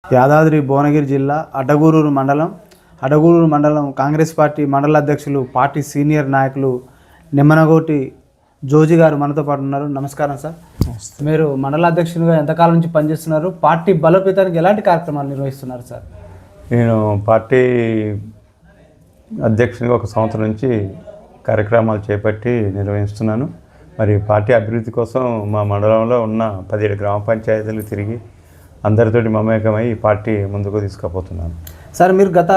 యాదాద్రి భువనగిరి జిల్లా అడ్డగూరూరు మండలం కాంగ్రెస్ పార్టీ మండల అధ్యక్షులు పార్టీ సీనియర్ నాయకులు నిమ్మనగోటి జోజి గారు మనతో పాటు ఉన్నారు. నమస్కారం సార్. మీరు మండల అధ్యక్షునిగా ఎంతకాలం నుంచి పనిచేస్తున్నారు? పార్టీ బలోపేతానికి ఎలాంటి కార్యక్రమాలు నిర్వహిస్తున్నారు సార్? నేను పార్టీ అధ్యక్షునిగా 1 సంవత్సరం నుంచి కార్యక్రమాలు చేపట్టి నిర్వహిస్తున్నాను. మరి పార్టీ అభివృద్ధి కోసం మా మండలంలో ఉన్న 17 గ్రామ పంచాయతీలు తిరిగి అందరితోటి మమేకమై ఈ పార్టీ ముందుకు తీసుకుపోతున్నాను. సార్, మీరు గత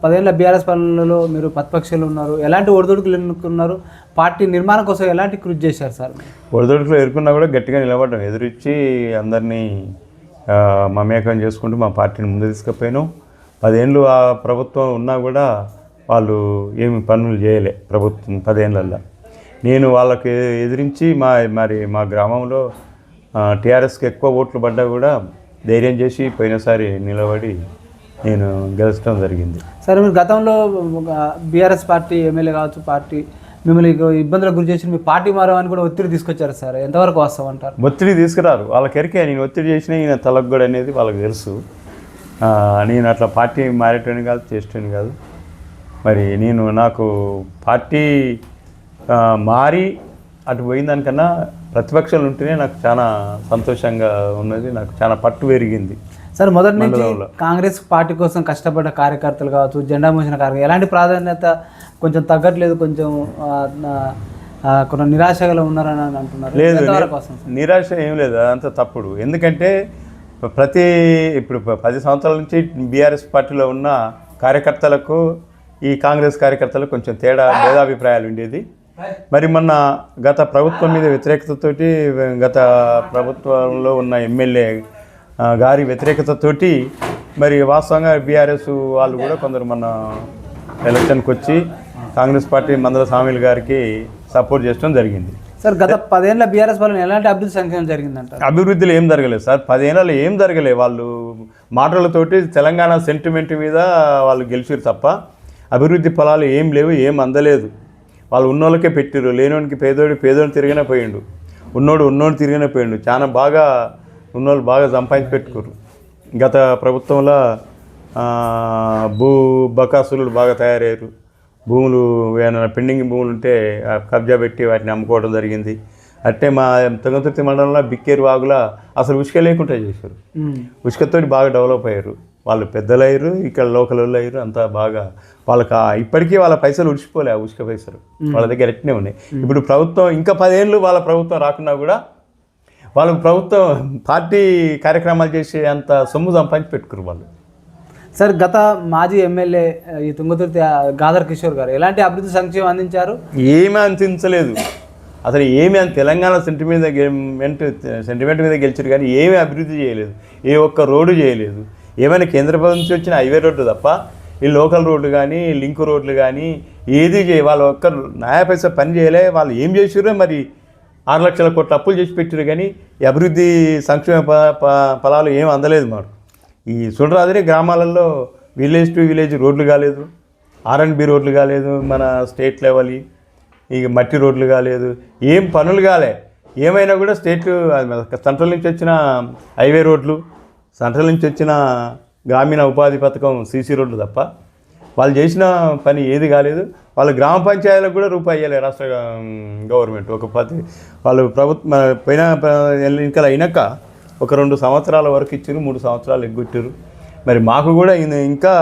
10 ఏళ్ల బీఆర్ఎస్ పాలనలో మీరు ప్రతిపక్షాలు ఉన్నారు. ఎలాంటి ఒడిదుడుకులు ఎన్నుకున్నారు? పార్టీ నిర్మాణం కోసం ఎలాంటి కృషి చేశారు సార్? ఒడిదుడుకులు ఎదుర్కొన్నా కూడా గట్టిగా నిలబడ్డాం. ఎదురిచ్చి అందరినీ మమేకం చేసుకుంటూ మా పార్టీని ముందు తీసుకుపోయాను. 10 ఏళ్ళు ఆ ప్రభుత్వం ఉన్నా కూడా వాళ్ళు ఏమి పనులు చేయలే. ప్రభుత్వం 10 ఏళ్ళల్లో నేను వాళ్ళకి ఎదిరించి మా గ్రామంలో టీఆర్ఎస్కి ఎక్కువ ఓట్లు పడ్డా కూడా ధైర్యం చేసి పోయినసారి నిలబడి నేను గెలుచడం జరిగింది. సరే, మీరు గతంలో బీఆర్ఎస్ పార్టీ ఎమ్మెల్యే కావచ్చు, పార్టీ మిమ్మల్ని ఇబ్బందులకు గురి చేసి మీ పార్టీ మారని కూడా ఒత్తిడి తీసుకొచ్చారు సార్. ఎంతవరకు వాస్తవం? ఒత్తిడి తీసుకురారు. వాళ్ళకి ఎరికే నేను ఒత్తిడి చేసిన ఈయన తలగ్గొడు అనేది వాళ్ళకి తెలుసు. నేను అట్లా పార్టీ మారేటని కాదు, చేసేటని కాదు. మరి నాకు పార్టీ మారి అటు పోయిన దానికన్నా ప్రతిపక్షాలు ఉంటేనే నాకు చాలా సంతోషంగా ఉన్నది. నాకు చాలా పట్టు పెరిగింది సార్. మొదటి నుంచి కాంగ్రెస్ పార్టీ కోసం కష్టపడ్డ కార్యకర్తలు కావచ్చు, జెండా మోసిన కార్యకర్తలు ఎలాంటి ప్రాధాన్యత కొంచెం తగ్గట్లేదు, కొంచెం కొన్ని నిరాశగా ఉన్నారని అంటున్నారు. లేదు, నిరాశ ఏం లేదు, అంత తప్పుడు. ఎందుకంటే ఇప్పుడు 10 సంవత్సరాల నుంచి బీఆర్ఎస్ పార్టీలో ఉన్న కార్యకర్తలకు ఈ కాంగ్రెస్ కార్యకర్తలకు కొంచెం భేదాభిప్రాయాలు ఉండేది. మరి మొన్న గత ప్రభుత్వం మీద వ్యతిరేకతతోటి, గత ప్రభుత్వంలో ఉన్న ఎమ్మెల్యే గారి వ్యతిరేకతతోటి మరి వాస్తవంగా బీఆర్ఎస్ వాళ్ళు కూడా కొందరు మన ఎలక్షన్కి వచ్చి కాంగ్రెస్ పార్టీ మందల స్వామిలు గారికి సపోర్ట్ చేయడం జరిగింది. సార్, గత 10 ఏళ్ళ బీఆర్ఎస్ పాలన ఎలాంటి అభివృద్ధి సంక్షేమం జరిగిందంట? అభివృద్ధిలో ఏం జరగలేదు సార్. 10 ఏళ్ళలో ఏం జరగలేదు. వాళ్ళు మాటలతోటి తెలంగాణ సెంటిమెంట్ మీద వాళ్ళు గెలిచారు తప్ప అభివృద్ధి ఫలాలు ఏం లేవు, ఏం అందలేదు. వాళ్ళు ఉన్నోళ్ళకే పెట్టిరు. లేనోనికి పేదోడు తిరిగినా పోయిండు, ఉన్నోడు తిరిగినా పోయిండు. చాలా బాగా ఉన్నోళ్ళు బాగా సంపాదించి పెట్టుకోరు. గత ప్రభుత్వంలో బకాసులు బాగా తయారయ్యారు. భూములు ఏమైనా పెండింగ్ భూములు ఉంటే కబ్జా పెట్టి వాటిని అమ్ముకోవడం జరిగింది. అంటే మా తుంగతుర్తి మండలంలో బిక్కేరు వాగులా అసలు ఉసుక లేకుండా చేశారు. ఉసుకతోటి బాగా డెవలప్ అయ్యారు. వాళ్ళు పెద్దలు అయ్యారు, ఇక్కడ లోకల్ వాళ్ళు అయ్యారు. అంతా బాగా వాళ్ళకి ఇప్పటికీ వాళ్ళ పైసలు ఉడిచిపోలే. ఆ ఉసుక పైసలు వాళ్ళ దగ్గర ఎట్నే ఉన్నాయి. ఇప్పుడు ప్రభుత్వం ఇంకా 10 ఏళ్ళు వాళ్ళ ప్రభుత్వం రాకున్నా కూడా వాళ్ళ ప్రభుత్వం పార్టీ కార్యక్రమాలు చేసే అంత సొమ్ము సంపాదించి పెట్టుకురు వాళ్ళు. సార్, గత మాజీ ఎమ్మెల్యే ఈ తుంగతుర్తి గాదర్ కిషోర్ గారు ఎలాంటి అభివృద్ధి సంక్షేమం అందించారు? ఏమీ అందించలేదు అసలు. తెలంగాణ సెంటిమెంట్ మీద గెలిచారు కానీ ఏమీ అభివృద్ధి చేయలేదు. ఏ ఒక్క రోడ్డు చేయలేదు. ఏమైనా కేంద్ర ప్రభుత్వం నుంచి వచ్చిన హైవే రోడ్డు తప్ప ఈ లోకల్ రోడ్లు కానీ లింక్ రోడ్లు కానీ ఏది వాళ్ళు ఒక్క న్యాయ పైసా పని చేయలే. వాళ్ళు ఏం చేసారో మరి 6 లక్షల కోట్ల అప్పులు చేసి పెట్టారు కానీ ఈ అభివృద్ధి సంక్షేమ ఫలాలు ఏం అందలేదు. మాకు ఈ చూడరాదని గ్రామాలలో విలేజ్ టు విలేజ్ రోడ్లు కాలేదు, R&B రోడ్లు కాలేదు, మన స్టేట్ లెవెల్ ఇక మట్టి రోడ్లు కాలేదు, ఏం పనులు కాలే. ఏమైనా కూడా సెంట్రల్ నుంచి వచ్చిన హైవే రోడ్లు, సెంట్రల్ నుంచి వచ్చిన గ్రామీణ ఉపాధి పథకం CC రోడ్లు తప్ప వాళ్ళు చేసిన పని ఏది కాలేదు. వాళ్ళు గ్రామ పంచాయతీలకు కూడా రూపాయి ఇవ్వలేదు రాష్ట్ర గవర్నమెంట్. వాళ్ళు ప్రభుత్వం పోయిన ఎన్నికలు అయినాక ఒక 2 సంవత్సరాల వరకు ఇచ్చారు, 3 సంవత్సరాలు ఎగ్గొట్టారు. మరి మాకు కూడా ఇంకా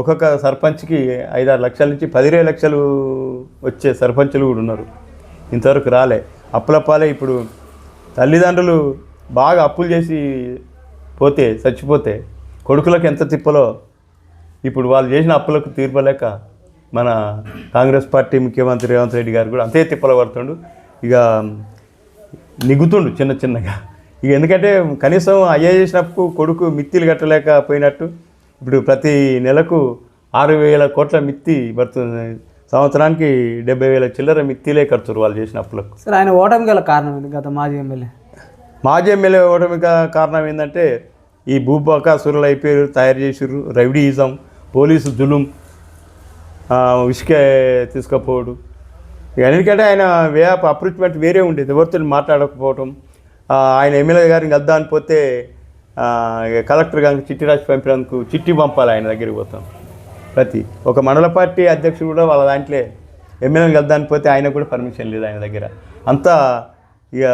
ఒక్కొక్క సర్పంచ్కి 5-6 లక్షల నుంచి 10-20 లక్షలు వచ్చే సర్పంచులు కూడా ఉన్నారు. ఇంతవరకు రాలే. అప్పులపాలే. ఇప్పుడు తల్లిదండ్రులు బాగా అప్పులు చేసి చచ్చిపోతే కొడుకులకు ఎంత తిప్పలో ఇప్పుడు వాళ్ళు చేసిన అప్పులకు తీర్పలేక మన కాంగ్రెస్ పార్టీ ముఖ్యమంత్రి రేవంత్ రెడ్డి గారు కూడా అంతే తిప్పలు పడుతుండు. ఇక నిగుతుండు చిన్నగా. ఇక ఎందుకంటే కనీసం అయ్యా చేసినప్పుడు కొడుకు మిత్తిలు కట్టలేకపోయినట్టు ఇప్పుడు ప్రతి నెలకు 6,000 కోట్ల మిత్తి పడుతుంది. సంవత్సరానికి 70,000 చిల్లర మిత్తిలే కడుతున్నారు వాళ్ళు చేసిన అప్పులకు. సార్, ఆయన ఓటమి గల కారణం ఏంటి? గత మాజీ ఎమ్మెల్యే ఓటమి కారణం ఏంటంటే ఈ భూబకాసురులు అయిపోయారు, తయారు చేసారు. రౌడీయిజం, పోలీసు జులుం, ఇసుక తీసుకుపోవడం. ఎందుకంటే ఆయన వే ఆఫ్ అప్రోచ్మెంట్ వేరే ఉండేది. ఎవరితో మాట్లాడకపోవటం. ఆయన ఎమ్మెల్యే గారిని కలుద్దామని పోతే కలెక్టర్ గారికి చిట్టి రాసి పంపినందుకు చిట్టి పంపాలి ఆయన దగ్గరికి పోతాం. ఒక మండల పార్టీ అధ్యక్షుడు కూడా వాళ్ళ దాంట్లో ఎమ్మెల్యేని కలదానికి పోతే ఆయన కూడా పర్మిషన్ లేదు ఆయన దగ్గర. అంతా ఇక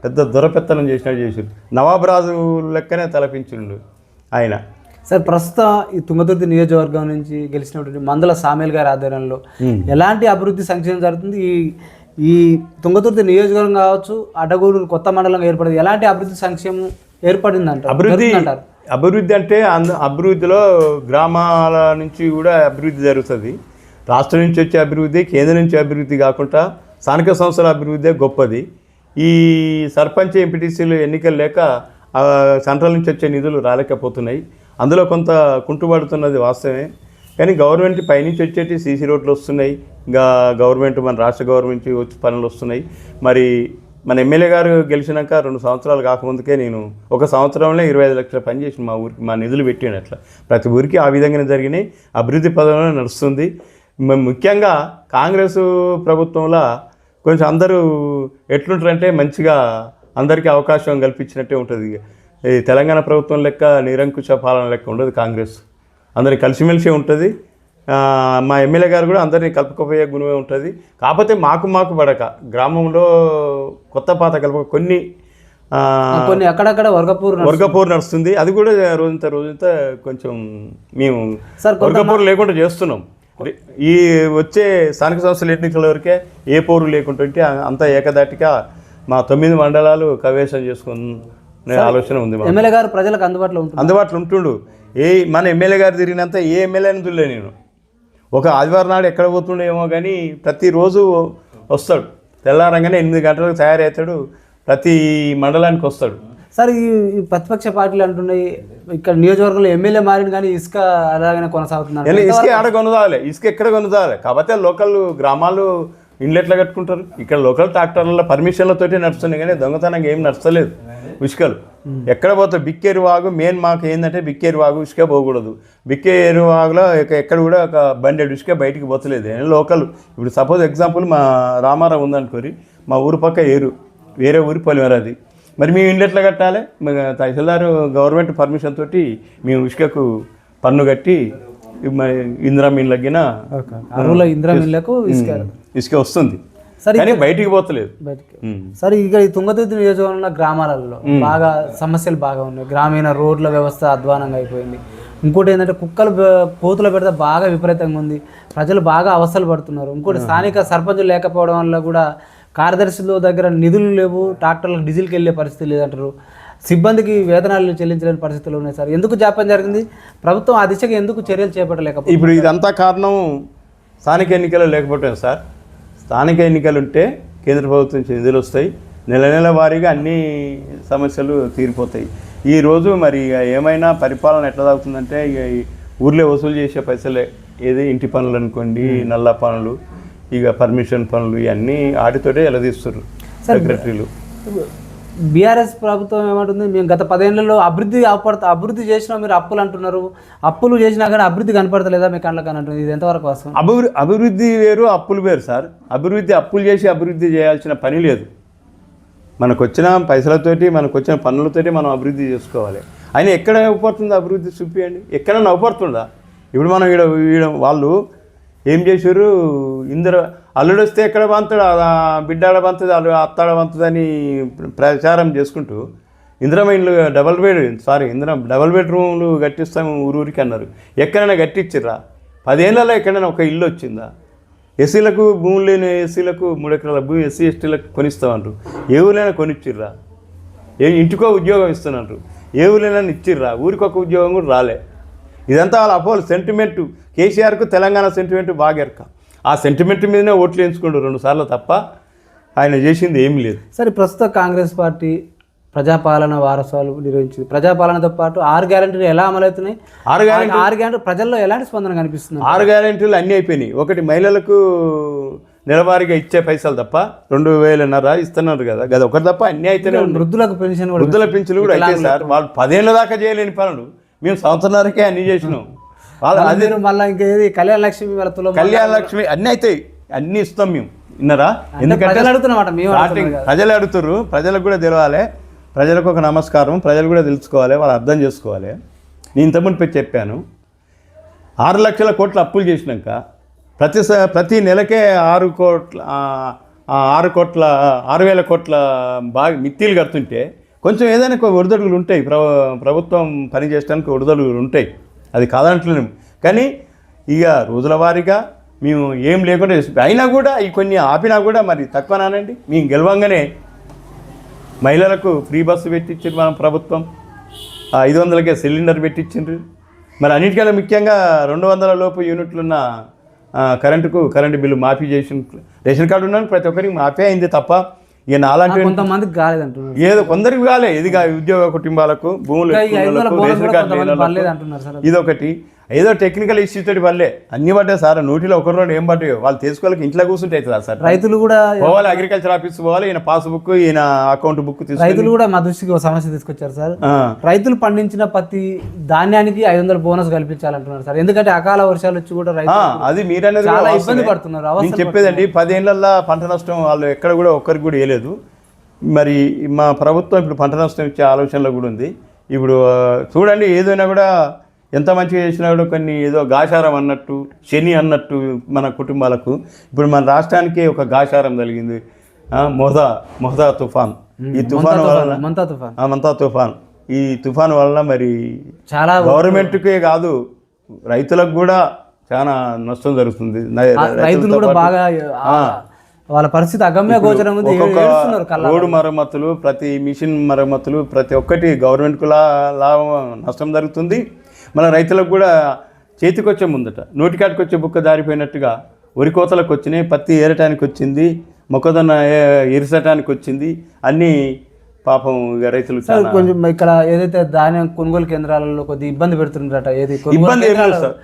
పెద్ద దురపెత్తనం చేసినట్టు చేసారు. నవాబ్ రాజు లెక్కనే తలపించిండు ఆయన. సార్ ప్రస్తుతం ఈ తుంగతుర్తి నియోజకవర్గం నుంచి గెలిచినటువంటి మందుల సామేల్ గారి ఆధ్వర్యంలో ఎలాంటి అభివృద్ధి సంక్షేమం జరుగుతుంది? ఈ తుంగతుర్తి నియోజకవర్గం కావచ్చు, అడ్డగూరు కొత్త మండలంగా ఏర్పడింది, ఎలాంటి అభివృద్ధి సంక్షేమం ఏర్పడిందంట? అభివృద్ధి అంటే అభివృద్ధిలో గ్రామాల నుంచి కూడా అభివృద్ధి జరుగుతుంది. రాష్ట్రం నుంచి వచ్చే అభివృద్ధి, కేంద్రం నుంచి అభివృద్ధి కాకుండా స్థానిక సంస్థల అభివృద్ధి గొప్పది. ఈ సర్పంచ్ ఎంపీటీసీలు ఎన్నికలు లేక సెంట్రల్ నుంచి వచ్చే నిధులు రాలేకపోతున్నాయి. అందులో కొంత కుంటుపడుతున్నది వాస్తవమే. కానీ గవర్నమెంట్ పైనుంచి వచ్చేటి సీసీ రోడ్లు వస్తున్నాయి. ఇంకా గవర్నమెంట్ మన రాష్ట్ర గవర్నమెంట్ వచ్చి పనులు వస్తున్నాయి. మరి మన ఎమ్మెల్యే గారు గెలిచినాక 2 సంవత్సరాలు కాకముందుకే నేను 1 సంవత్సరంలో 25 లక్షల పని చేసిన మా ఊరికి, మా నిధులు పెట్టాను. అట్లా ప్రతి ఊరికి ఆ విధంగానే జరిగినాయి. అభివృద్ధి పదంలో నడుస్తుంది. ముఖ్యంగా కాంగ్రెస్ ప్రభుత్వంలో కొంచెం అందరూ ఎట్లుంటారంటే మంచిగా అందరికీ అవకాశం కల్పించినట్టే ఉంటుంది. ఈ తెలంగాణ ప్రభుత్వం లెక్క నిరంకుశ పాలన లెక్క ఉండదు కాంగ్రెస్. అందరినీ కలిసిమెలిసి ఉంటుంది. మా ఎమ్మెల్యే గారు కూడా అందరినీ కలుపుకపోయే గుణమే ఉంటుంది. కాకపోతే మాకు పడక గ్రామంలో కొత్త పాత కలప కొన్ని అక్కడక్కడ వర్గపూర్ నడుస్తుంది. అది కూడా రోజంతా కొంచెం మేము వర్గపూర్ లేకుండా చేస్తున్నాం. ఈ వచ్చే స్థానిక సంస్థల ఎన్నికల వరకే ఏ పోరు లేకుంటుంటే అంతా ఏకదాటిగా మా 9 మండలాలు కవేశం చేసుకునే ఆలోచన ఉంది. ఎమ్మెల్యే గారు ప్రజలకు అందుబాటులో ఉంటుండు. మన ఎమ్మెల్యే గారు తిరిగినంత ఏ ఎమ్మెల్యేని దుల్లే నేను. ఒక ఆదివారం నాడు ఎక్కడ పోతుండేమో కానీ ప్రతిరోజు వస్తాడు. తెల్లారంగానే 8 గంటలకు తయారవుతాడు. ప్రతి మండలానికి వస్తాడు. సార్ ఈ ప్రతిపక్ష పార్టీలు అంటున్నాయి ఇక్కడ నియోజకవర్గంలో ఎమ్మెల్యే మారిన కానీ ఇసుక అలాగనే కొనసాగుతున్నారు. ఇసుక ఆడ కొనదాలి, ఇసుక ఎక్కడ కొనదాలి. కాకపోతే లోకల్ గ్రామాలు ఇండ్లు ఎట్లా కట్టుకుంటారు? ఇక్కడ లోకల్ ట్రాక్టర్ల పర్మిషన్లతోటి నడుస్తున్నాయి కానీ దొంగతనంగా ఏం నడుస్తలేదు. ఇసుకలు ఎక్కడ పోతాయి? బిక్కేరు వాగు మెయిన్ మాకు ఏంటంటే బిక్కేరు వాగు ఇసుక పోకూడదు. బిక్కేరు వాగులో ఎక్కడ కూడా ఒక బండెడు ఇసుక బయటికి పోతలేదు. లోకల్ ఇప్పుడు సపోజ్ ఎగ్జాంపుల్ మా రామారావు ఉందనుకోరి, మా ఊరు పక్క వేరే ఊరి పొలిమేరది. మరి మేము ఇండ్లు ఎట్లా కట్టాలి? తహసీల్దారు గవర్నమెంట్ పర్మిషన్ తోటి మేము ఇసుకకు పన్ను కట్టి ఇందిరా మీన్లగిన ఇసుక వస్తుంది. సరే బయటికి పోతలేదు. సరే ఇక ఈ తుంగతుర్తి నియోజకవర్గంలో గ్రామాలలో బాగా సమస్యలు బాగా ఉన్నాయి. గ్రామీణ రోడ్ల వ్యవస్థ అధ్వానంగా అయిపోయింది. ఇంకోటి ఏంటంటే కోతుల పెడితే బాగా విపరీతంగా ఉంది. ప్రజలు బాగా అవస్థలు పడుతున్నారు. ఇంకోటి స్థానిక సర్పంచులు లేకపోవడం వల్ల కూడా కార్యదర్శుల దగ్గర నిధులు లేవు, ట్రాక్టర్లకు డీజిల్కి వెళ్ళే పరిస్థితి లేదంటారు. సిబ్బందికి వేతనాలు చెల్లించలేని పరిస్థితులు ఉన్నాయి. సార్ ఎందుకు జాప్యం జరిగింది? ప్రభుత్వం ఆ దిశగా ఎందుకు చర్యలు చేపట్టలేకపోతే? ఇప్పుడు ఇదంతా కారణం స్థానిక ఎన్నికలు లేకపోవటం సార్. స్థానిక ఎన్నికలు ఉంటే కేంద్ర ప్రభుత్వం నుంచి నిధులు వస్తాయి. నెల వారీగా అన్ని సమస్యలు తీరిపోతాయి. ఈరోజు మరి ఏమైనా పరిపాలన ఎట్లా సాగుతుందంటే ఇక ఊర్లో వసూలు చేసే పైసలే, ఏది ఇంటి పనులు అనుకోండి, నల్ల పనులు, ఇక పర్మిషన్ పనులు, ఇవన్నీ ఆటితోటే ఎలదీస్తారు సెక్రటరీలు. బీఆర్ఎస్ ప్రభుత్వం ఏమంటుంది? మేము గత 10 ఏళ్లలో అభివృద్ధి చేసినా మీరు అప్పులు అంటున్నారు. అప్పులు చేసినా కానీ అభివృద్ధి కనపడతలేదా మీ కళ్ళకి అని అంటుంది. ఇది ఎంతవరకు వాస్తవం? అభివృద్ధి వేరు, అప్పులు వేరు సార్. అప్పులు చేసి అభివృద్ధి చేయాల్సిన పని లేదు. మనకు వచ్చిన పైసలతోటి, మనకు వచ్చిన పన్నులతోటి మనం అభివృద్ధి చేసుకోవాలి. ఆయన ఎక్కడ నవ్వుపడుతుందా అభివృద్ధి చూపించండి. ఎక్కడ నవ్వుపడుతుందా? ఇప్పుడు మనం ఈడ వాళ్ళు ఏం చేశారు? అల్లుడు వస్తే ఎక్కడ పంతుడు, బిడ్డాడ పంతుది, అత్తాడ పంతుదని ప్రచారం చేసుకుంటూ డబల్ బెడ్రూమ్లు కట్టిస్తాము ఊరికి అన్నారు. ఎక్కడైనా కట్టించిర్రా? 10 ఏళ్లలో ఎక్కడైనా ఒక ఇల్లు వచ్చిందా? ఎస్సీలకు భూములు లేని ఎస్సీలకు 3 ఎకరాల భూమి ఎస్సీ ఎస్టీలకు కొనిస్తామంటారు. ఏ ఊళ్ళైనా కొనిచ్చిర్రా? ఇంటికో ఉద్యోగం ఇస్తున్నారు. ఏ ఊళ్ళైనా ఇచ్చిర్రా? ఊరికి ఒక ఉద్యోగం కూడా రాలే. ఇదంతా వాళ్ళ అపోలు సెంటిమెంటు. కేసీఆర్కు తెలంగాణ సెంటిమెంట్ బాగా ఎరక. ఆ సెంటిమెంట్ మీదనే ఓట్లు వేయించుకోండు 2 సార్లు తప్ప ఆయన చేసింది ఏమీ లేదు. సరే ప్రస్తుత కాంగ్రెస్ పార్టీ ప్రజాపాలన వారసత్వాలు నిర్వహించింది. ప్రజాపాలనతో పాటు 6 గ్యారెంటీలు ఎలా అమలవుతున్నాయి? 6 గ్యారెంటీ ప్రజల్లో ఎలాంటి స్పందన కనిపిస్తుంది? 6 గ్యారెంటీలు అన్నీ అయిపోయినాయి. ఒకటి మహిళలకు నెలవారీగా ఇచ్చే పైసలు తప్ప 2,500 ఇస్తున్నారు కదా, గది ఒకటి తప్ప అన్నీ అయితేనే. వృద్ధుల పెన్షన్ కూడా అయితే సార్. వాళ్ళు 10 ఏళ్ళ దాకా చేయలేని పనులు మేము సంవత్సరానికే అన్నీ చేసినాం. మళ్ళీ ఇంకేది కళ్యాణ లక్ష్మి అన్నీ అవుతాయి, అన్నీ ఇస్తాం మేము. విన్నారా? ఎందుకంటే అడుగుతున్నమాట ప్రజలు అడుగుతారు, ప్రజలకు కూడా తెలవాలి. ప్రజలకు ఒక నమస్కారం, ప్రజలు కూడా తెలుసుకోవాలి, వాళ్ళు అర్థం చేసుకోవాలి. నేను ఇంతకుముందు చెప్పాను, 6 లక్షల కోట్ల అప్పులు చేసినాక ప్రతి నెలకే 6,000 కోట్ల బాగా మిత్తిలు కడుతుంటే కొంచెం ఏదైనా ఒడిదొడుగులు ఉంటాయి. ప్రభుత్వం పని చేయడానికి ఒడిదొడుగులు ఉంటాయి, అది కాదంటలేము. కానీ ఇక రోజుల వారీగా మేము ఏం లేకుండా అయినా కూడా ఈ కొన్ని ఆపినా కూడా మరి తక్కువనానండి. మేము గెలవంగానే మహిళలకు ఫ్రీ బస్సు పెట్టించారు మన ప్రభుత్వం, 500కే సిలిండర్ పెట్టించిండ్రు. మరి అన్నిటికన్నా ముఖ్యంగా 200 లోపు యూనిట్లున్న కరెంటు బిల్లు మాఫీ చేసి, రేషన్ కార్డు ఉన్నాను ప్రతి ఒక్కరికి మాఫీ అయింది తప్ప ఇక నాలాంటి కొంతమందికి కాలేదంటున్నారు. ఏదో కొందరికి కాలే, ఇది ఉద్యోగ కుటుంబాలకు, భూములు, రేషన్ కార్డు, ఇదొకటి ఏదో టెక్నికల్ ఇష్యూ తోటి వల్లే అన్ని పడ్డాయి సార్. 100లో 1-2 ఏం పడ్డాయో వాళ్ళు తెలుసుకోవాలి, ఇంట్లో కూర్చుంటే అవుతుంది సార్. రైతులు కూడా పోవాలి, అగ్రికల్చర్ ఆఫీస్ పోవాలి, ఈయన పాస్బుక్, ఈయన అకౌంట్ బుక్ తీసుకు. రైతులు కూడా మా దృష్టికి ఒక సమస్య తీసుకొచ్చారు సార్. రైతులు పండించిన ప్రతి ధాన్యానికి 500 బోనస్ కల్పించాలంటున్నారు సార్. ఎందుకంటే అకాల వర్షాలు వచ్చి కూడా అది మీరనేది చాలా ఇబ్బంది పడుతున్నారు. నేను చెప్పేదండి, 10 ఏళ్లలో పంట నష్టం వాళ్ళు ఎక్కడ కూడా ఒక్కరికి కూడా వేయలేదు. మరి మా ప్రభుత్వం ఇప్పుడు పంట నష్టం ఇచ్చే ఆలోచనలో కూడా ఉంది. ఇప్పుడు చూడండి, ఏదైనా కూడా ఎంత మంచిగా చేసినా కూడా కొన్ని ఏదో గాచారం అన్నట్టు, శని అన్నట్టు మన కుటుంబాలకు ఇప్పుడు మన రాష్ట్రానికి ఒక గాచారం కలిగింది. మొహదా తుఫాన్, ఈ తుఫాన్ వలన మంతా తుఫాన్, ఈ తుఫాన్ వలన మరి చాలా గవర్నమెంట్కే కాదు రైతులకు కూడా చాలా నష్టం జరుగుతుంది. రైతులు కూడా బాగా వాళ్ళ పరిస్థితి అగమ్య గోచరం ఉంది. రోడ్డు మరమ్మతులు, ప్రతి మిషన్ మరమ్మతులు, ప్రతి ఒక్కటి గవర్నమెంట్కు లాభం నష్టం జరుగుతుంది. మన రైతులకు కూడా చేతికొచ్చే ముందట నోటికాటికి వచ్చే బుక్క దారిపోయినట్టుగా వరి కోతలకు వచ్చినాయి, పత్తి ఏరటానికి వచ్చింది, మొక్కజొన్న ఇరసటానికి వచ్చింది. అన్నీ పాపం రైతులు కొంచెం ఇక్కడ ఏదైతే ధాన్యం కొనుగోలు కేంద్రాలలో కొద్దిగా ఇబ్బంది పెడుతుంటారట. ఇబ్బంది ఏం లేదు సార్,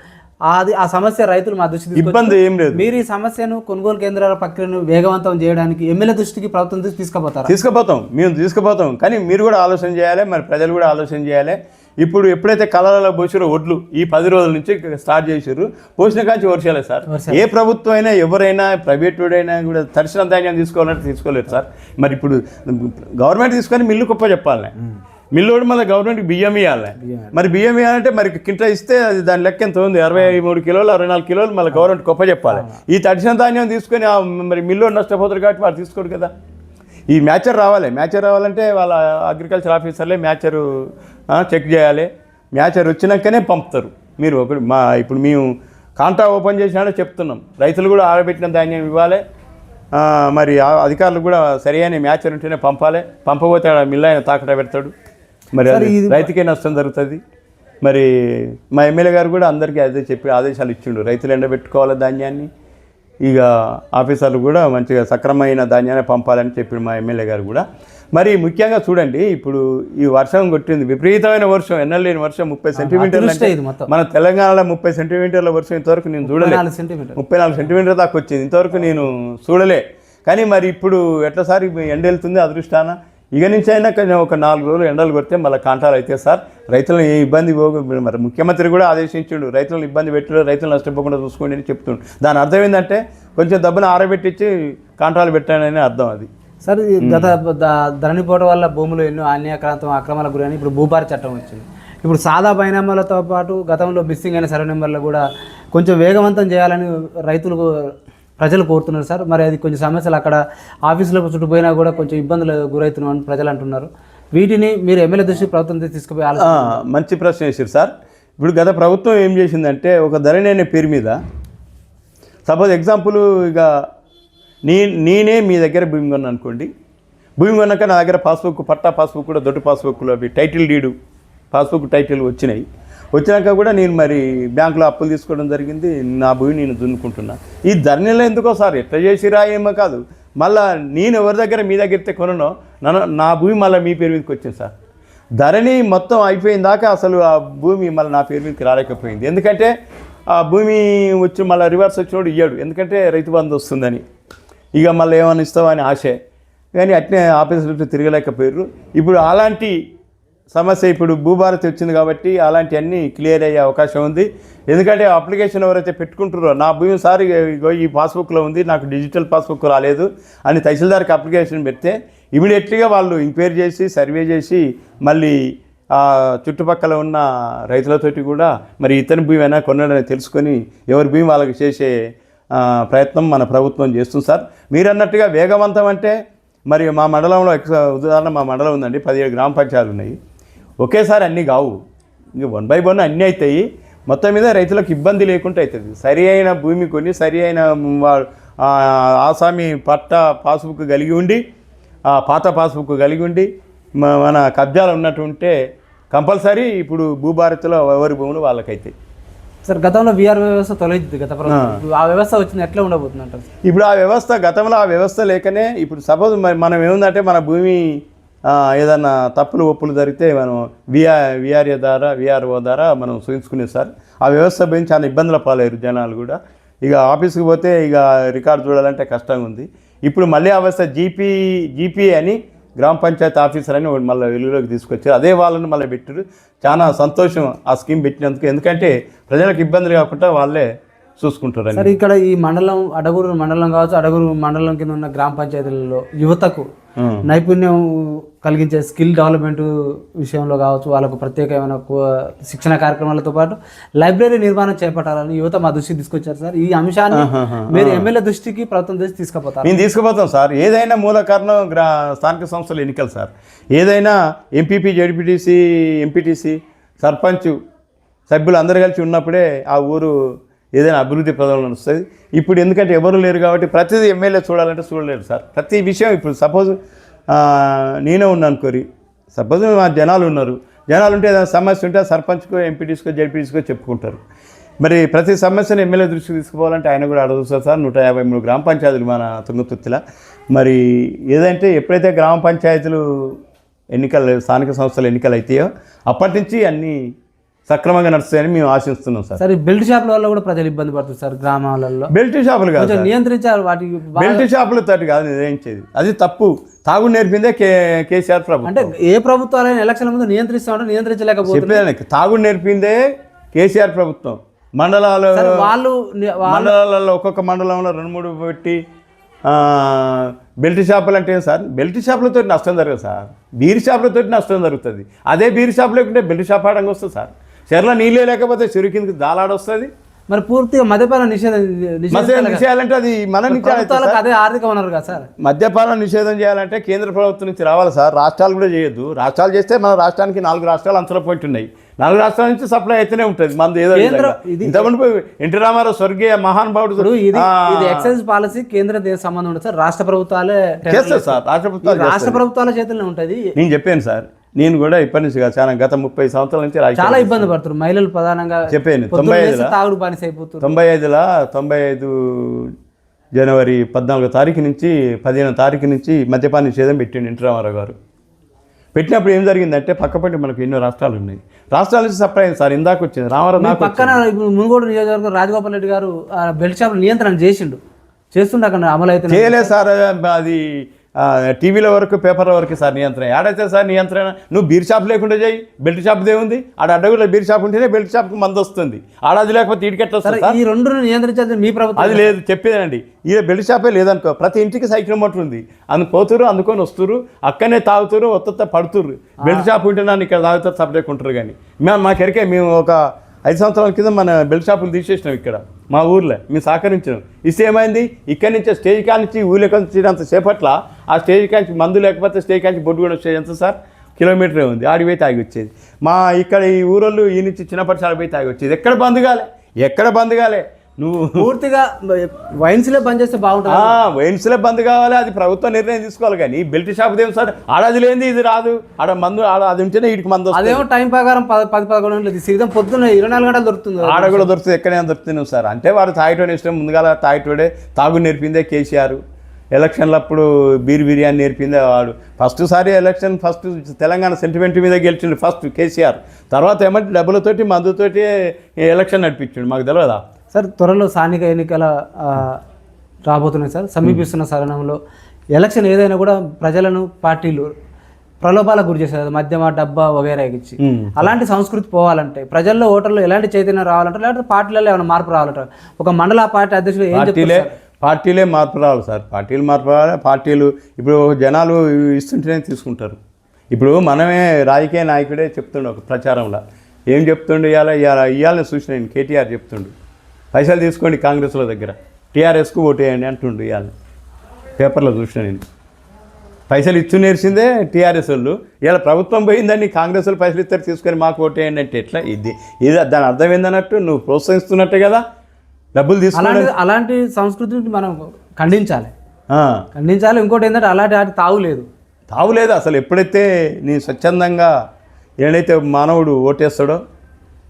అది ఆ సమస్య రైతులు మా దృష్టికి ఇబ్బంది ఏం లేదు. మీరు ఈ సమస్యను కొనుగోలు కేంద్రాల ప్రక్రియను వేగవంతం చేయడానికి ఎమ్మెల్యే దృష్టికి ప్రభుత్వం తీసుకుపోతాం. మేము తీసుకుపోతాం. కానీ మీరు కూడా ఆలోచన చేయాలి, మరి ప్రజలు కూడా ఆలోచన చేయాలి. ఇప్పుడు ఎప్పుడైతే కలలలో పోసారో ఒడ్లు ఈ 10 రోజుల నుంచి స్టార్ట్ చేసారు, పోసిన కాంచి వర్షాలే సార్. ఏ ప్రభుత్వం అయినా ఎవరైనా ప్రైవేట్ అయినా కూడా తడిసిన ధాన్యం తీసుకోవాలంటే తీసుకోలేదు సార్. మరి ఇప్పుడు గవర్నమెంట్ తీసుకొని మిల్లు గొప్ప చెప్పాలి, మిల్లోడు మళ్ళీ గవర్నమెంట్కి బియ్యం ఇవ్వాలి. మరి బియ్యం ఇవ్వాలంటే మరి కింటా ఇస్తే అది దాని లెక్క ఎంత ఉంది, 63 కిలోలు 64 కిలోలు మళ్ళీ గవర్నమెంట్ గొప్ప చెప్పాలి. ఈ తడిసిన ధాన్యం తీసుకొని మరి మిల్లోడు నష్టపోతారు కాబట్టి వాడు తీసుకోడు కదా. ఈ మ్యాచర్ రావాలంటే వాళ్ళ అగ్రికల్చర్ ఆఫీసర్లే మ్యాచరు చెక్ చేయాలి. మ్యాచర్ వచ్చినాకనే పంపుతారు. మీరు ఇప్పుడు మేము కాంటా ఓపెన్ చేసినాడో చెప్తున్నాం, రైతులు కూడా ఆడబెట్టిన ధాన్యం ఇవ్వాలి. మరి అధికారులు కూడా సరైన మ్యాచర్ ఉంటేనే పంపాలి. పంపబోతే మిల్ ఆయన తాకట పెడతాడు, మరి రైతుకే నష్టం జరుగుతుంది. మరి మా ఎమ్మెల్యే గారు కూడా అందరికీ అదే చెప్పి ఆదేశాలు ఇచ్చిండు, రైతులు ఎండబెట్టుకోవాలి ధాన్యాన్ని. ఇక ఆఫీసర్లు కూడా మంచిగా సక్రమమైన ధాన్యాన్ని పంపాలని చెప్పి మా ఎమ్మెల్యే గారు కూడా. మరి ముఖ్యంగా చూడండి, ఇప్పుడు ఈ వర్షం కొట్టింది, విపరీతమైన వర్షం, ఎన్నెల లేని వర్షం, 30 సెంటీమీటర్లు. మన తెలంగాణలో 30 సెంటీమీటర్ల వర్షం ఇంతవరకు నేను చూడలే. 34 సెంటీమీటర్ల దాకా వచ్చింది, ఇంతవరకు నేను చూడలే. కానీ మరి ఇప్పుడు ఎట్లా సార్ ఎండ వెళ్తుంది అదృష్టాన. ఇక నుంచి అయినా ఒక 4 రోజులు ఎండలు కొడితే మళ్ళీ కాంటాలు అయితే సార్ రైతులను ఏ ఇబ్బంది మరి ముఖ్యమంత్రి కూడా ఆదేశించాడు, రైతులను ఇబ్బంది పెట్టాడు, రైతులు నష్టపోకుండా చూసుకోండి అని చెప్తుండు. దాని అర్థం ఏంటంటే కొంచెం దెబ్బను ఆరబెట్టించి కాంటాలు పెట్టానని అర్థం. అది సార్ గత ధరణిపోవడం వల్ల భూములు ఎన్నో అన్యాక్రాంతం అక్రమాలకు గురైన ఇప్పుడు భూభార చట్టం వచ్చింది. ఇప్పుడు సాదా బైనామాలతో పాటు గతంలో మిస్సింగ్ అయిన సర్వే నెంబర్లు కూడా కొంచెం వేగవంతం చేయాలని ప్రజలు కోరుతున్నారు సార్. మరి అది కొంచెం సమస్యలు అక్కడ ఆఫీసులకు చుట్టుపోయినా కూడా కొంచెం ఇబ్బందులు గురవుతున్నామని ప్రజలు అంటున్నారు. వీటిని మీరు ఎమ్మెల్యే దృష్టికి ప్రభుత్వం తీసుకుపోయి మంచి ప్రశ్న వేసారు సార్. ఇప్పుడు గత ప్రభుత్వం ఏం చేసిందంటే ఒక ధరణి అనే పేరు మీద సపోజ్ ఎగ్జాంపుల్ ఇక నేనే మీ దగ్గర భూమి కొన్నాను అనుకోండి. భూమి కొన్నాక నా దగ్గర పాస్బుక్, పట్టా పాస్బుక్ కూడా, దొడ్డు పాస్బుక్లు, అవి టైటిల్ డీడు పాస్బుక్ టైటిల్ వచ్చినాక కూడా నేను మరి బ్యాంకులో అప్పులు తీసుకోవడం జరిగింది. నా భూమి నేను దున్నుకుంటున్నా. ఈ ధరణిలో ఎందుకో సార్ ఎట్లా చేసిరా ఏమో కాదు, మళ్ళీ నేను ఎవరి దగ్గర మీ దగ్గర కొననో నా భూమి మళ్ళీ మీ పేరు మీదకి వచ్చింది సార్. ధరణి మొత్తం అయిపోయిన దాకా అసలు ఆ భూమి మళ్ళీ నా పేరు మీదకి రాలేకపోయింది. ఎందుకంటే ఆ భూమి వచ్చి మళ్ళీ రివర్స్ వచ్చినోడు ఇయ్యాడు, ఎందుకంటే రైతు బంధు వస్తుందని. ఇక మళ్ళీ ఏమైనా ఇస్తామని ఆశే, కానీ అట్నే ఆఫీసులు తిరగలేకపోయారు. ఇప్పుడు అలాంటి సమస్య ఇప్పుడు భూభారతి వచ్చింది కాబట్టి అలాంటివన్నీ క్లియర్ అయ్యే అవకాశం ఉంది. ఎందుకంటే అప్లికేషన్ ఎవరైతే పెట్టుకుంటారో నా భూమి సార్ ఈ పాస్బుక్లో ఉంది, నాకు డిజిటల్ పాస్బుక్ రాలేదు అని తహసీల్దార్కి అప్లికేషన్ పెడితే ఇమీడియట్గా వాళ్ళు ఎంక్వైరీ చేసి సర్వే చేసి మళ్ళీ ఆ చుట్టుపక్కల ఉన్న రైతులతోటి కూడా మరి ఇతని భూమి అయినా కొన్నాడని తెలుసుకొని ఎవరి భూమి వాళ్ళకి చేసే ప్రయత్నం మన ప్రభుత్వం చేస్తుంది సార్. మీరు అన్నట్టుగా వేగవంతం అంటే మరి మా మండలంలో ఉదాహరణ మా మండలం ఉందండి, 17 గ్రామ పంచాయతీలు ఉన్నాయి. ఒకేసారి అన్నీ కావు, ఇంక 1 by 1 అన్నీ అవుతాయి. మొత్తం మీద రైతులకు ఇబ్బంది లేకుండా అవుతుంది. సరి అయిన భూమి కొని సరి అయిన ఆసామి పట్ట పాస్బుక్ కలిగి ఉండి పాత పాస్బుక్ కలిగి ఉండి మన కబ్జాలు ఉన్నట్టు ఉంటే కంపల్సరీ ఇప్పుడు భూభారతిలో ఎవరి భూములు వాళ్ళకైతే. సార్ గతంలో వీఆర్ వ్యవస్థ తొలగింది గత ప్రభుత్వం, ఆ వ్యవస్థ వచ్చింది ఎట్లా ఉండబోతుంది అంటారు? ఇప్పుడు ఆ వ్యవస్థ గతంలో ఆ వ్యవస్థ లేకనే ఇప్పుడు సపోజ్ మనం ఏముందంటే మన భూమి ఏదన్నా తప్పులు ఒప్పులు జరిగితే మనం విఆర్ఓ ద్వారా మనం సూచించుకునేది సార్. ఆ వ్యవస్థ పోయి చాలా ఇబ్బందుల పాలయ్యారు జనాలు కూడా. ఇక ఆఫీస్కి పోతే ఇక రికార్డు చూడాలంటే కష్టంగా ఉంది. ఇప్పుడు మళ్ళీ ఆ వ్యవస్థ జీపీ అని గ్రామ పంచాయతీ ఆఫీసర్ అని మళ్ళీ వెలుగులోకి తీసుకొచ్చారు. అదే వాళ్ళని మళ్ళీ పెట్టారు. చాలా సంతోషం ఆ స్కీమ్ పెట్టినందుకు, ఎందుకంటే ప్రజలకు ఇబ్బందులు కాకుండా వాళ్ళే చూసుకుంటారు. సార్ ఇక్కడ ఈ మండలం అడగూరు మండలం కావచ్చు, అడగూరు మండలం కింద ఉన్న గ్రామ పంచాయతీలలో యువతకు నైపుణ్యం కలిగించే స్కిల్ డెవలప్మెంట్ విషయంలో కావచ్చు, వాళ్ళకు ప్రత్యేకమైన శిక్షణ కార్యక్రమాలతో పాటు లైబ్రరీ నిర్మాణం చేపట్టాలని యువత మా దృష్టికి తీసుకొచ్చారు సార్. ఈ అంశాన్ని మీరు ఎమ్మెల్యే దృష్టికి ప్రభుత్వం దృష్టి తీసుకుపోతారు? మేము తీసుకుపోతాం సార్. ఏదైనా మూల కారణం స్థానిక సంస్థల ఎన్నికలు సార్. ఏదైనా ఎంపీపీ, జడ్పీటీసీ, ఎంపీటీసీ, సర్పంచ్ సభ్యులు అందరూ కలిసి ఉన్నప్పుడే ఆ ఊరు ఏదైనా అభివృద్ధి పదంలో వస్తుంది. ఇప్పుడు ఎందుకంటే ఎవరు లేరు కాబట్టి ప్రతిదీ ఎమ్మెల్యే చూడాలంటే చూడలేరు సార్. ప్రతి విషయం ఇప్పుడు సపోజ్ నేనే ఉన్నాను కోరి, సపోజ్ మా జనాలు ఉన్నారు, జనాలు ఉంటే ఏదైనా సమస్య ఉంటే సర్పంచ్కో, ఎంపీటీస్కో, జడ్పీటీస్కో చెప్పుకుంటారు. మరి ప్రతి సమస్యను ఎమ్మెల్యే దృష్టికి తీసుకోవాలంటే ఆయన కూడా అడుగుతారు సార్. 153 గ్రామ పంచాయతీలు మన తుంగతుర్తిలో. మరి ఏదంటే ఎప్పుడైతే గ్రామ పంచాయతీలు ఎన్నికలు, స్థానిక సంస్థల ఎన్నికలు అవుతాయో అప్పటి నుంచి అన్నీ సక్రమంగా నడుస్తాయని మేము ఆశిస్తున్నాం సార్. సార్ బెల్ట్ షాపుల వల్ల కూడా ప్రజలు ఇబ్బంది పడుతుంది సార్. గ్రామాలలో బెల్ట్ షాపులు కాదు నియంత్రించారు, వాటి బెల్ట్ షాపులతో కాదు నిర్ణయించేది, అది తప్పు. తాగుడు నేర్పిందే కేసీఆర్ ప్రభుత్వం. అంటే ఏ ప్రభుత్వాలైనా ఎలక్షన్ల ముందు నియంత్రిస్తామంటే నియంత్రించలేకపోతుంది. తాగుడు నేర్పిందే కేసీఆర్ ప్రభుత్వం. మండలాలలో ఒక్కొక్క మండలంలో 2-3 పెట్టి బెల్ట్ షాపులు అంటే సార్, బెల్ట్ షాపులతో నష్టం జరగదు సార్, బీర్ షాపులతో నష్టం జరుగుతుంది. అదే బీర్ షాప్ లేకుంటే బెల్ట్ షాప్ ఆడంగా వస్తుంది సార్. చెర్ల నీళ్ళే లేకపోతే చెరువు కిందకి దాలాడొస్తుంది. మరి పూర్తిగా మద్యపాన నిషేధం చేయాలంటే అది మన నుంచి అదే ఆర్థిక వనరు కదా సార్. మద్యపాన నిషేధం చేయాలంటే కేంద్ర ప్రభుత్వం నుంచి రావాలి సార్. రాష్ట్రాలు కూడా చేయొద్దు. రాష్ట్రాలు చేస్తే మన రాష్ట్రానికి 4 రాష్ట్రాలు అంతలో పోయి ఉన్నాయి. 4 రాష్ట్రాల నుంచి సప్లై అయితేనే ఉంటుంది. మనది ఏదో ఇంతకుముందు ఎన్టీ రామారావు స్వర్గీయ మహానుభావుడు ఇది ఎక్సైజ్ పాలసీ కేంద్ర సంబంధం ఉంటుంది సార్. రాష్ట్ర ప్రభుత్వాలే చేస్తారు సార్. రాష్ట్ర ప్రభుత్వాల చేతుల్లో ఉంటుంది. నేను చెప్పాను సార్, నేను కూడా ఇప్పటి నుంచి చాలా గత 30 సంవత్సరాల నుంచి చాలా ఇబ్బంది పడుతున్నారు మహిళలు ప్రధానంగా. చెప్పాను 95 జనవరి 14వ తారీఖు నుంచి 15వ తారీఖు నుంచి మద్యపాన నిషేధం పెట్టిండు ఎన్టీ రామారావు గారు. పెట్టినప్పుడు ఏం జరిగిందంటే పక్కపట్టి మనకు ఎన్నో రాష్ట్రాలు ఉన్నాయి, రాష్ట్రాల నుంచి సప్లై అయింది సార్. ఇందాక వచ్చింది రామారావు పక్కన మునుగోడు నియోజకవర్గం రాజగోపాల్ రెడ్డి గారు బెల్ట్ షాప్ నియంత్రణ చేస్తుండే అక్కడ అమలు అయితే చేయలేదు సార్. అది టీవీల వరకు, పేపర్ల వరకు సార్ నియంత్రణ. ఏడైతే సార్ నియంత్రణ? నువ్వు బీర్ షాప్ లేకుండా చేయి, బెల్ట్ షాప్ దేవుంది. ఆడ అడ్డగులో బీర్ షాప్ ఉంటేనే బెల్ట్ షాప్కి మందు వస్తుంది. ఆడది లేకపోతే ఇటుకెట్లా వస్తుంది? ఈ 2 నియంత్రించాలి మీ ప్రభుత్వం. అది లేదు, చెప్పేదండి. ఈ బెల్ట్ షాపే లేదనుకో, ప్రతి ఇంటికి సైకిల్ మోటార్ ఉంది. పోతురు, అందుకొని వస్తురు, అక్కడనే తాగుతురు, ఒత్త పడుతురు. బెల్ట్ షాప్ ఉంటే నన్ను ఇక్కడ తాగుతారు, సపరేట్ ఉంటారు. కానీ మాకెరికే మేము ఒక 5 సంవత్సరాల కింద మన బెల్ట్ షాపులు తీసేసినాం ఇక్కడ మా ఊర్లో. మేము సహకరించినాం. ఇస్తే ఏమైంది, ఇక్కడి నుంచి స్టేజ్ కానించి ఊళ్ళోకి వచ్చేంత సేపట్ల ఆ స్టేజ్ కాంచి మందు లేకపోతే స్టేజ్ కాంచి బొడ్డు కూడా వచ్చేది ఎంత సార్? కిలోమీటరే ఉంది. ఆడికి పోయి తాగి వచ్చేది. మా ఇక్కడ ఈ ఊరోళ్ళు ఈ నుంచి చిన్నపటి పోయి తాగి వచ్చేది. ఎక్కడ బంద్ కాలే. నువ్వు పూర్తిగా వైన్స్లో బంద్ చేస్తే బాగుంటుంది. వైన్స్లో బంద్ కావాలి, అది ప్రభుత్వం నిర్ణయం తీసుకోవాలి. కానీ బెల్ట్ షాప్ దేం సార్? ఆడది లేనిది ఇది రాదు. ఆడ మందు అది ఉంటేనే వీటికి మందు. అదేమో టైం ప్రకారం 10-11 గంటలు సిద్ధం, పొద్దున్న 24 గంటలు దొరుకుతుంది. ఆడ కూడా దొరుకుతుంది, ఎక్కడైనా దొరుకుతుంది సార్. అంటే వాడు తాగటోనే ఇష్టం. ముందుగా తాగటోడే తాగు నేర్పిందే కేసీఆర్. ఎలక్షన్లప్పుడు బిర్యానీ నేర్పిందే వాడు. ఫస్ట్ తెలంగాణ సెంటిమెంట్ మీద గెలిచిండు ఫస్ట్ కేసీఆర్. తర్వాత ఏమంటే డబ్బులతోటి మందుతోటి ఎలక్షన్ నడిపించాడు. మాకు తెలియదా సార్? త్వరలో స్థానిక ఎన్నికల రాబోతున్నాయి సార్. సమీపిస్తున్న తరుణంలో ఎలక్షన్ ఏదైనా కూడా ప్రజలను పార్టీలు ప్రలోభాలకు గురి చేస్తారు, మద్యమ డబ్బా వగైరా ఇచ్చి. అలాంటి సంస్కృతి పోవాలంటే ప్రజల్లో, ఓటర్లో ఎలాంటి చైతన్యం రావాలంటే, లేకపోతే పార్టీలలో ఏమైనా మార్పు రావాలంటే ఒక మండల పార్టీ అధ్యక్షుడు ఏం చెప్తారు? పార్టీలే మార్పు రావాలి సార్, పార్టీలు మార్పు రావాలి. పార్టీలు ఇప్పుడు జనాలు ఇస్తుంటేనే తీసుకుంటారు. ఇప్పుడు మనమే రాజకీయ నాయకుడే చెప్తుండే ఒక ప్రచారంలో ఏం చెప్తుండే, ఇవాళ చూసిన నేను కేటీఆర్ చెప్తుండు, పైసలు తీసుకోండి కాంగ్రెస్లో దగ్గర, టీఆర్ఎస్కు ఓటు వేయండి అంటుండు. ఇవాళ పేపర్లో చూసిన నేను, పైసలు ఇచ్చు నేర్చిందే టీఆర్ఎస్ వాళ్ళు. ఇలా ప్రభుత్వం పోయిందని కాంగ్రెస్ వాళ్ళు పైసలు ఇస్తారు తీసుకొని మాకు ఓటు వేయండి అంటే ఎట్లా? ఇది దాని అర్థం ఏందన్నట్టు, నువ్వు ప్రోత్సహిస్తున్నట్టే కదా డబ్బులు తీసుకుని. అలాంటి సంస్కృతిని మనం ఖండించాలి. ఇంకోటి ఏంటంటే అలాంటి తావులేదు అసలు. ఎప్పుడైతే నీ స్వచ్ఛందంగా ఏదైతే మానవుడు ఓటేస్తాడో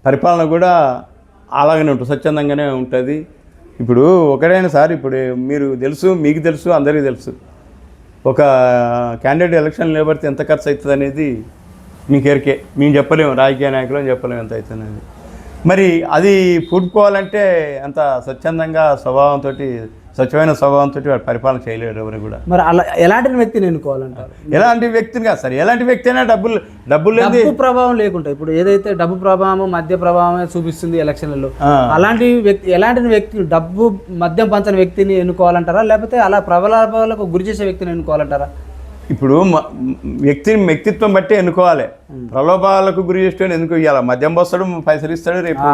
పరిపాలన కూడా అలాగనే ఉంటుంది, స్వచ్ఛందంగానే ఉంటుంది. ఇప్పుడు ఒకటైనా సార్, ఇప్పుడు మీకు తెలుసు అందరికీ తెలుసు, ఒక క్యాండిడేట్ ఎలక్షన్ నిలబడితే ఎంత ఖర్చు అవుతుంది అనేది మీకు ఎరికే. మేము చెప్పలేము, రాజకీయ నాయకులు అని చెప్పలేము ఎంత అవుతుంది అనేది. మరి అది పూడ్చుకోవాలంటే అంత స్వచ్ఛందంగా స్వచ్ఛమైన స్వభావంతో వాడు పరిపాలన చేయలేడు ఎవరు కూడా. మరి ఎలాంటి వ్యక్తిని ఎన్నుకోవాలంటారు? ఎలాంటి వ్యక్తిని కాదు సార్, ఎలాంటి వ్యక్తి అయినా డబ్బు ప్రభావం లేకుండా, ఇప్పుడు ఏదైతే డబ్బు ప్రభావం మద్య ప్రభావమే చూపిస్తుంది ఎలక్షన్లలో, ఎలాంటి వ్యక్తి డబ్బు మద్యం పంచని వ్యక్తిని ఎన్నుకోవాలంటారా, లేకపోతే అలా ప్రబలాలకు గురి చేసే వ్యక్తిని ఎన్నుకోవాలంటారా? ఇప్పుడు వ్యక్తిత్వం బట్టి ఎన్నుకోవాలి. ప్రలోభాలకు గురి చేసేవాడు ఎందుకు ఇవ్వాలి? మద్యం పోస్తాడు, పైసలు ఇస్తాడు, రేపు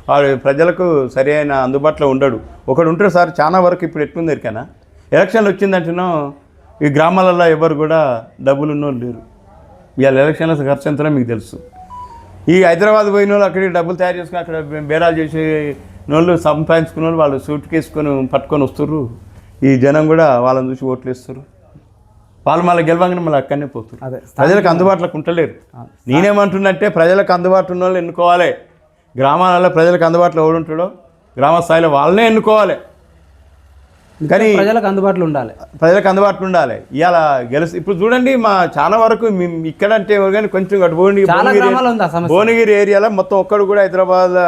వాడు ప్రజలకు సరి అయిన అందుబాటులో ఉండడు. ఒకడు ఉంటాడు సార్. చాలా వరకు ఇప్పుడు ఎట్లుంది ఎరికైనా, ఎలక్షన్లు వచ్చిందంటేనో ఈ గ్రామాలలో ఎవరు కూడా డబ్బులు ఉన్నోళ్ళు లేరు. ఇవాళ ఎలక్షన్ల ఖర్చు ఎంతనో మీకు తెలుసు. ఈ హైదరాబాద్ పోయిన వాళ్ళు అక్కడికి డబ్బులు తయారు చేసుకుని అక్కడ బేరాలు చేసే వాళ్ళు, సంపాదించుకున్న వాళ్ళు సూట్ కేసుకొని పట్టుకొని వస్తుర్రు. ఈ జనం కూడా వాళ్ళని చూసి ఓట్లు వేస్తారు. వాళ్ళు మళ్ళీ గెలవంగానే మళ్ళీ అక్కడనే పోతున్నారు. ప్రజలకు అందుబాటులోకి ఉంటలేరు. నేనేమంటున్నట్టే ప్రజలకు అందుబాటులో ఉన్న వాళ్ళు ఎన్నుకోవాలి. గ్రామాలలో ప్రజలకు అందుబాటులో ఎవడు ఉంటాడో గ్రామ స్థాయిలో వాళ్ళనే ఎన్నుకోవాలి. కానీ ప్రజలకు అందుబాటులో ఉండాలి. ఇవాళ ఇప్పుడు చూడండి, మా చాలా వరకు ఇక్కడ అంటే కానీ కొంచెం భువనగిరి ఏరియాలో మొత్తం ఒక్కడు కూడా హైదరాబాద్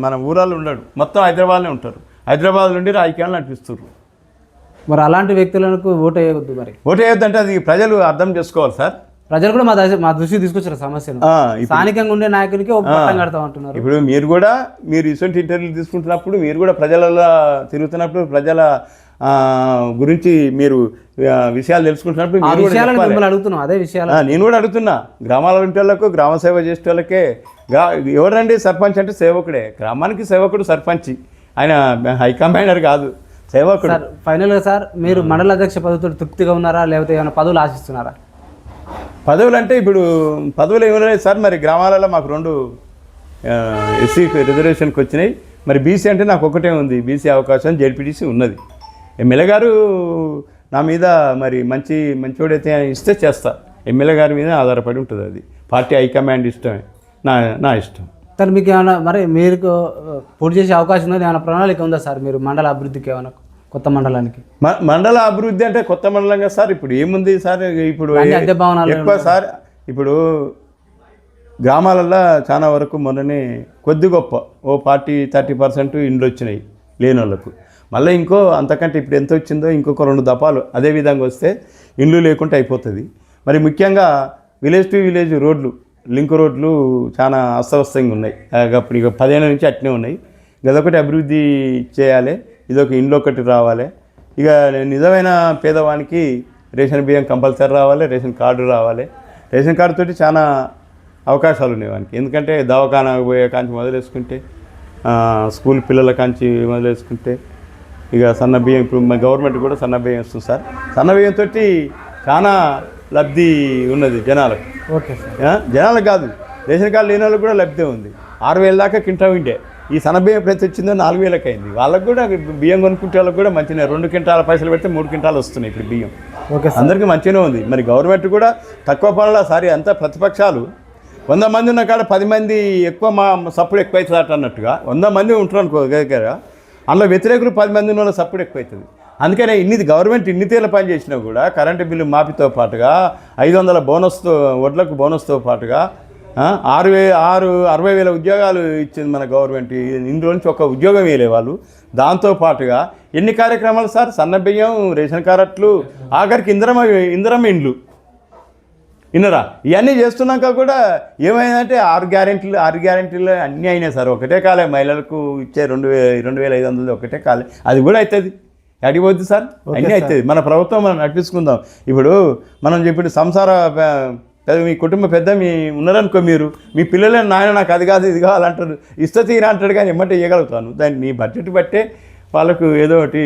మన ఊరాలు ఉండడు, మొత్తం హైదరాబాద్లో ఉంటారు. హైదరాబాద్ నుండి రాజకీయాలు నడిపిస్తారు. మరి అలాంటి వ్యక్తులకు ఓటు వేయవద్దు. మరి ఓటు వేయొద్దు అంటే అది ప్రజలు అర్థం చేసుకోవాలి సార్. ప్రజలు కూడా మా దృష్టికి తీసుకొచ్చారు సమస్యను. స్థానికంగా ఉండే నాయకుడికి పట్టం కడతాం అంటున్నారు. ఇప్పుడు మీరు ఇటువంటి ఇంటర్వ్యూలు తీసుకుంటున్నప్పుడు, మీరు కూడా ప్రజలలో తిరుగుతున్నప్పుడు, ప్రజల గురించి మీరు విషయాలు తెలుసుకుంటున్నప్పుడు అదే విషయాలు నేను కూడా అడుగుతున్నా. గ్రామాల ఇంటర్లకు గ్రామ సేవ చేసే వాళ్ళకే ఎవరండి సర్పంచ్ అంటే సేవకుడే. గ్రామానికి సేవకుడు సర్పంచ్, ఆయన హైకమాండర్ కాదు, సేవకుడు. సార్ ఫైనల్గా సార్, మీరు మండల అధ్యక్ష పదవితో తృప్తిగా ఉన్నారా, లేకపోతే ఏమైనా పదవులు ఆశిస్తున్నారా? పదవులు అంటే ఇప్పుడు పదవులు ఏమైనా సార్, మరి గ్రామాలలో మాకు 2 ఎస్సీ రిజర్వేషన్కి వచ్చినాయి. మరి బీసీ అంటే నాకు ఒకటే ఉంది, బీసీ అవకాశం జెడ్పీటీసీ ఉన్నది. ఎమ్మెల్యే గారు నా మీద మరి మంచోడైతే ఇస్తే చేస్తా. ఎమ్మెల్యే గారి మీద ఆధారపడి ఉంటుంది, అది పార్టీ హైకమాండ్ ఇష్టమే, నా ఇష్టం. సార్ మీకు ఏమైనా మీరు పోటీ చేసే అవకాశం ఉందా? ఏమైనా ప్రణాళిక ఉందా సార్ మీరు మండల అభివృద్ధికి, ఏమైనా కొత్త మండలానికి? మండల అభివృద్ధి అంటే కొత్త మండలంగా సార్ ఇప్పుడు ఏముంది సార్, ఇప్పుడు ఎక్కువ సార్, ఇప్పుడు గ్రామాలలో చాలా వరకు మొన్ననే కొద్ది గొప్ప ఓ 30% ఇండ్లు వచ్చినాయి లేని వాళ్ళకు. మళ్ళీ అంతకంటే ఇప్పుడు ఎంత వచ్చిందో ఇంకొక 2 దఫాలు అదే విధంగా వస్తే ఇండ్లు లేకుండా అయిపోతుంది. మరి ముఖ్యంగా విలేజ్ టు విలేజ్ రోడ్లు, లింక్ రోడ్లు చాలా అస్తవ్యస్తంగా ఉన్నాయి. అప్పుడు 10 ఏళ్ళ నుంచి అట్నే ఉన్నాయి. గదొకటి అభివృద్ధి చేయాలి, ఇదొక ఇండ్లు ఒకటి రావాలి. ఇక నిజమైన పేదవానికి రేషన్ బియ్యం కంపల్సరీ రావాలి, రేషన్ కార్డు రావాలి. రేషన్ కార్డు తోటి చాలా అవకాశాలు ఉన్నాయి వానికి. ఎందుకంటే దవాఖానాకు పోయే కాంచి మొదలేసుకుంటే, స్కూల్ పిల్లల కాంచి మొదలేసుకుంటే, ఇక సన్న బియ్యం, ఇప్పుడు మా గవర్నమెంట్ కూడా సన్న బియ్యం ఇస్తుంది సార్. సన్న బియ్యంతో చాలా లబ్ధి ఉన్నది జనాలకు. ఓకే సార్, జనాలకు కాదు, రేషన్ కార్డు లేని వాళ్ళకి కూడా లబ్ధి ఉంది. 6,000 దాకా కింటా ఉండే. ఈ సన్న బియ్యం ఎప్పుడైతే వచ్చిందో 4,000 అయింది. వాళ్ళకు కూడా బియ్యం కొనుక్కుంటే వాళ్ళకి కూడా మంచిగా 2 క్వింటాల పైసలు పెడితే 3 క్వింటాలు వస్తున్నాయి ఇప్పుడు బియ్యం. ఓకే, అందరికీ మంచిగానే ఉంది. మరి గవర్నమెంట్ కూడా తక్కువ పనుల సారి అంతా ప్రతిపక్షాలు 100 మంది ఉన్న కాడ 10 మంది ఎక్కువ సప్పుడు ఎక్కువ అవుతుంది అన్నట్టుగా 100 మంది ఉంటారు అనుకో దగ్గర, అందులో వ్యతిరేకులు 10 మంది ఉన్న సప్పుడు ఎక్కువ అవుతుంది. అందుకనే గవర్నమెంట్ ఇన్ని తీర్ల పని చేసినా కూడా కరెంటు బిల్లు మాఫీతో పాటుగా 500 బోనస్తో, వడ్లకు బోనస్తో పాటుగా 60,000 ఉద్యోగాలు ఇచ్చింది మన గవర్నమెంట్. ఇన్ని రోజు నుంచి ఒక ఉద్యోగం వేయలే వాళ్ళు. దాంతోపాటుగా ఎన్ని కార్యక్రమాలు సార్, సన్న బియ్యం, రేషన్ కార్డులు, ఆఖరికి ఇందిరమ్మ ఇండ్లు విన్నరా, ఇవన్నీ చేస్తున్నాక కూడా ఏమైందంటే 6 గ్యారెంటీలు అన్నీ అయినాయి సార్. ఒకటే కాలే మహిళలకు ఇచ్చే 2,500 ఒకటే కాలే, అది కూడా అవుతుంది. అడిగిపోద్ది సార్ అన్నీ అవుతుంది. మన ప్రభుత్వం మనం నడిపించుకుందాం. ఇప్పుడు మనం చెప్పిన సంసార మీ కుటుంబ పెద్ద మీ ఉన్నారనుకో, మీరు మీ పిల్లలే నాయన నాకు అది కాదు ఇది కావాలంటారు, ఇస్త తీరా అంటాడు కానీ ఎమ్మటే ఇవ్వగలుగుతాను. దాన్ని నీ బడ్జెట్ బట్టే వాళ్ళకు ఏదో ఒకటి